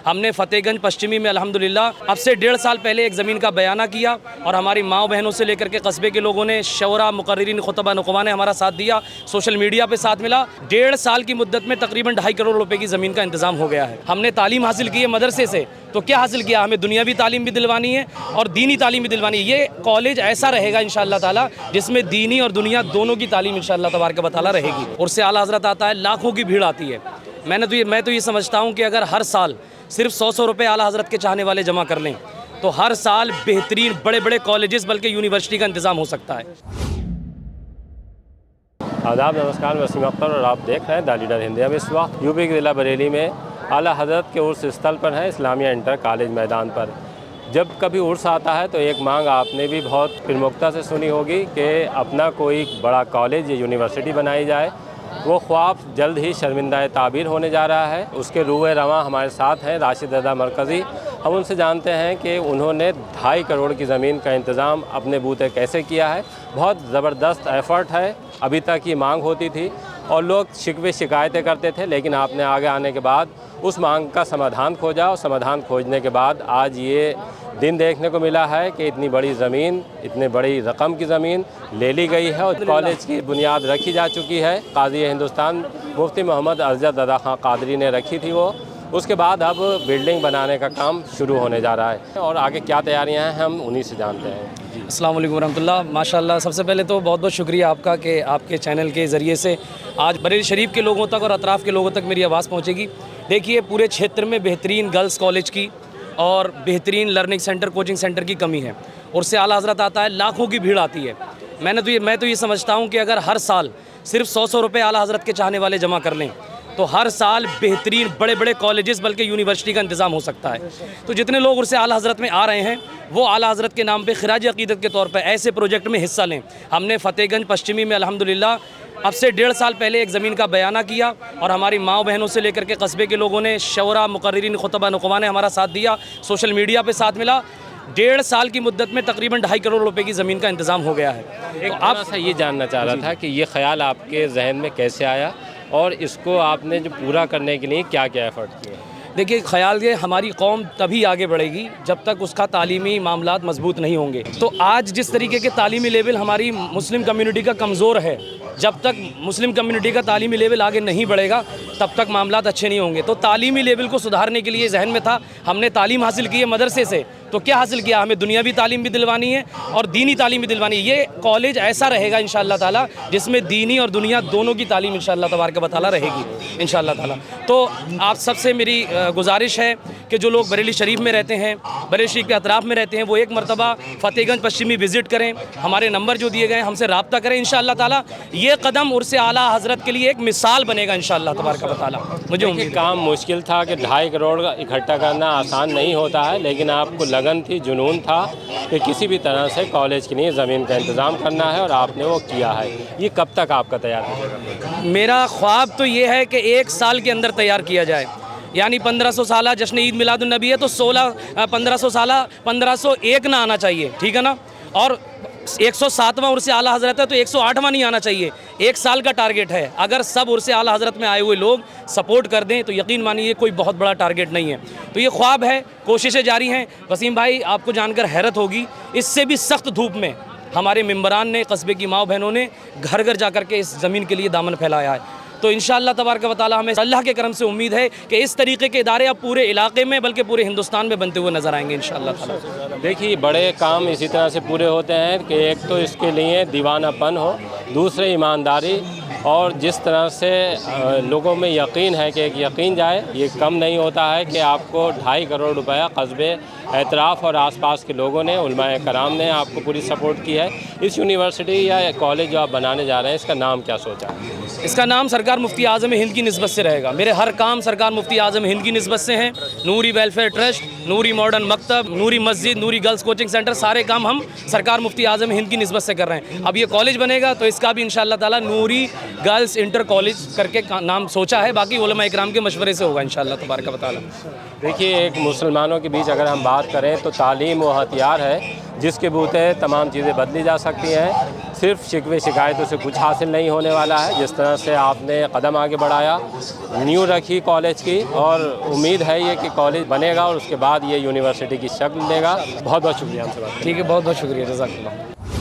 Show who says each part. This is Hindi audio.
Speaker 1: हमने फतेहगंज पश्चिमी में अल्हम्दुलिल्लाह अब से 1.5 साल पहले एक ज़मीन का बयाना किया और हमारी माँ बहनों से लेकर के कस्बे के लोगों ने, शौरा, मुकर्रिरीन, खुतबा, नुकबा ने हमारा साथ दिया, सोशल मीडिया पे साथ मिला। 1.5 साल की मुद्दत में तकरीबन 2.5 करोड़ रुपए की ज़मीन का इंतज़ाम हो गया है। हमने तालीम हासिल की है मदरसे से, तो क्या हासिल किया, हमें दुनियावी तालीम भी दिलवानी है और दीनी तालीम भी दिलवानी है। ये कॉलेज ऐसा रहेगा इंशाअल्लाह ताला जिसमें दीनी और दुनिया दोनों की तालीम इंशाअल्लाह तबारक व तआला रहेगी। और से आला हज़रत आता है, लाखों की भीड़ आती है। मैं तो ये समझता हूँ कि अगर हर साल सिर्फ 100 रुपये आला हज़रत के चाहने वाले जमा कर लें तो हर साल बेहतरीन बड़े बड़े कॉलेजेस बल्कि यूनिवर्सिटी का इंतज़ाम हो सकता है।
Speaker 2: आदाब, नमस्कार, मैं वसीम अख्तर और आप देख रहे हैं द लीडर हिंद। हम इस वक्त यूपी के ज़िला बरेली में आला हज़रत के उर्स स्थल पर हैं, इस्लामिया इंटर कॉलेज मैदान पर। जब कभी उर्स आता है तो एक मांग आपने भी बहुत प्रमुखता से सुनी होगी कि अपना कोई बड़ा कॉलेज या यूनिवर्सिटी बनाई जाए। वो ख्वाब जल्द ही शर्मिंदा ताबीर होने जा रहा है। उसके रूए रवां हमारे साथ हैं राशिद रज़ा मरकज़ी। हम उनसे जानते हैं कि उन्होंने 2.5 करोड़ की ज़मीन का इंतज़ाम अपने बूते कैसे किया है। बहुत ज़बरदस्त एफ़र्ट है। अभी तक ये मांग होती थी और लोग शिकवे शिकायतें करते थे, लेकिन आपने आगे आने के बाद उस मांग का समाधान खोजा और समाधान खोजने के बाद आज ये दिन देखने को मिला है कि इतनी बड़ी ज़मीन, इतने बड़ी रकम की ज़मीन ले ली गई है और कॉलेज की बुनियाद रखी जा चुकी है। काज़ी हिंदुस्तान मुफ्ती मोहम्मद अज़द रज़ा खां क़ादरी ने रखी थी वो। उसके बाद अब बिल्डिंग बनाने का काम शुरू होने जा रहा है और आगे क्या तैयारियां हैं हम उन्हीं से जानते हैं।
Speaker 1: अस्सलाम वालेकुम रहमतुल्लाह। माशाअल्लाह, सबसे पहले तो बहुत बहुत शुक्रिया आपका कि आपके चैनल के ज़रिए से आज बरेली शरीफ के लोगों तक और अतराफ़ के लोगों तक मेरी आवाज़ पहुँचेगी। देखिए, पूरे क्षेत्र में बेहतरीन गर्ल्स कॉलेज की और बेहतरीन लर्निंग सेंटर, कोचिंग सेंटर की कमी है और से आला हज़रत आता है, लाखों की भीड़ आती है। मैं तो ये समझता हूँ कि अगर हर साल सिर्फ 100 रुपये आला हज़रत के चाहने वाले जमा कर लें तो हर साल बेहतरीन बड़े बड़े कॉलेजेस बल्कि यूनिवर्सिटी का इंतज़ाम हो सकता है। तो जितने लोग उससे आला हज़रत में आ रहे हैं वो आला हज़रत के नाम पे खिराज अक़ीदत के तौर पे ऐसे प्रोजेक्ट में हिस्सा लें। हमने फतेहगंज पश्चिमी में अल्हम्दुलिल्लाह अब से 1.5 साल पहले एक ज़मीन का बयाना किया और हमारी माँ बहनों से लेकर के कस्बे के लोगों ने, शौरा, मुकर्रिरीन, खुतबा, नुकबा ने हमारा साथ दिया, सोशल मीडिया पे साथ मिला। 1.5 साल की मुद्दत में तकरीबन 2.5 करोड़ रुपए की ज़मीन का इंतज़ाम हो गया है।
Speaker 2: एक आप सा ये जानना चाह रहा था कि ये ख्याल आपके जहन में कैसे आया और इसको आपने जो पूरा करने के लिए क्या क्या एफ़र्ट किए?
Speaker 1: देखिए, ख़याल ये हमारी कौम तभी आगे बढ़ेगी जब तक उसका तालीमी मामलात मजबूत नहीं होंगे। तो आज जिस तरीके के तालीमी लेवल हमारी मुस्लिम कम्युनिटी का कमज़ोर है, जब तक मुस्लिम कम्युनिटी का तालीमी लेवल आगे नहीं बढ़ेगा तब तक मामलात अच्छे नहीं होंगे। तो तालीमी लेवल को सुधारने के लिए जहन में था, हमने तालीम हासिल की है मदरसे से, तो क्या हासिल किया, हमें दुनियावी तालीम भी दिलवानी है और दीनी तालीम भी दिलवानी है। ये कॉलेज ऐसा रहेगा इंशाअल्लाह ताला जिसमें दीनी और दुनिया दोनों की तालीम इंशाअल्लाह तबारक व तआला रहेगी इंशाअल्लाह ताला। तो आप सबसे मेरी गुजारिश है कि जो लोग बरेली शरीफ में रहते हैं, बरेली शरीफ के अतराफ़ में रहते हैं, वो एक मरतबा फ़तेहगंज पश्चिमी विज़िट करें, हमारे नंबर जो दिए गए हैं हमसे रब्ता करें। इंशाअल्लाह ताला ये कदम उर्स आला हज़रत के लिए एक मिसाल बनेगा इंशाअल्लाह तबारक व तआला। मुझे उम्मीद,
Speaker 2: काम मुश्किल था कि 2.5 करोड़ इकट्ठा करना आसान नहीं होता है, लेकिन आपको लगन थी, जुनून था कि किसी भी तरह से कॉलेज के लिए ज़मीन का इंतज़ाम करना है और आपने वो किया है। ये कब तक आपका तैयार है?
Speaker 1: मेरा ख्वाब तो ये है कि 1 साल के अंदर तैयार किया जाए। यानी 1500 साला जश्न ईद मिलादुन्नबी है तो 1500 साला 1501 ना आना चाहिए, ठीक है ना। और 107वां उर्स आला हज़रत है तो 108वां नहीं आना चाहिए। 1 साल का टारगेट है। अगर सब उर्स आला हज़रत में आए हुए लोग सपोर्ट कर दें तो यकीन मानिए कोई बहुत बड़ा टारगेट नहीं है। तो ये ख्वाब है, कोशिशें जारी हैं। वसीम भाई, आपको जानकर हैरत होगी, इससे भी सख्त धूप में हमारे मेंबरान ने, कस्बे की माँ बहनों ने घर घर जा कर के इस ज़मीन के लिए दामन फैलाया है। तो इंशाअल्लाह तबारक व तआला हमें अल्लाह के करम से उम्मीद है कि इस तरीके के इदारे अब पूरे इलाके में बल्कि पूरे हिंदुस्तान में बनते हुए नज़र आएंगे इंशाअल्लाह ताला।
Speaker 2: देखिए, बड़े काम इसी तरह से पूरे होते हैं कि एक तो इसके लिए दीवानापन हो, दूसरे ईमानदारी और जिस तरह से लोगों में यकीन है कि एक यकीन जाए। ये कम नहीं होता है कि आपको 2.5 करोड़ रुपया कस्बे, एतराफ़ और आसपास के लोगों ने, उलमाए कराम ने आपको पूरी सपोर्ट की है। इस यूनिवर्सिटी या कॉलेज जो आप बनाने जा रहे हैं, इसका नाम क्या सोचा है?
Speaker 1: इसका नाम सरकार मुफ्ती आज़म हिंद की निस्बत से रहेगा। मेरे हर काम सरकार मुफ्ती आज़म हिंद की निस्बत से हैं। नूरी वेलफेयर ट्रस्ट, नूरी मॉडर्न मकतब, नूरी मस्जिद, नूरी गर्ल्स कोचिंग सेंटर, सारे काम हम सरकार मुफ्ती आज़म हिंद की निस्बत से कर रहे हैं। अब ये कॉलेज बनेगा तो इसका भी इंशाअल्लाह ताला नूरी गर्ल्स इंटर कॉलेज करके नाम सोचा है। बाकी उलमा इकराम के मशवरे से होगा इंशाअल्लाह तबारक व तआला।
Speaker 2: देखिए, एक मुसलमानों के बीच अगर हम बात करें तो तालीम वो हथियार है जिसके बूते तमाम चीज़ें बदली जा सकती हैं। सिर्फ शिकवे शिकायतों से कुछ हासिल नहीं होने वाला है। जिस तरह से आपने कदम आगे बढ़ाया, नींव रखी कॉलेज की, और उम्मीद है ये कि कॉलेज बनेगा और उसके बाद ये यूनिवर्सिटी की शक्ल लेगा। बहुत बहुत शुक्रिया हमसे बात करने का।
Speaker 1: ठीक है, बहुत बहुत शुक्रिया, जज़ाकल्लाह।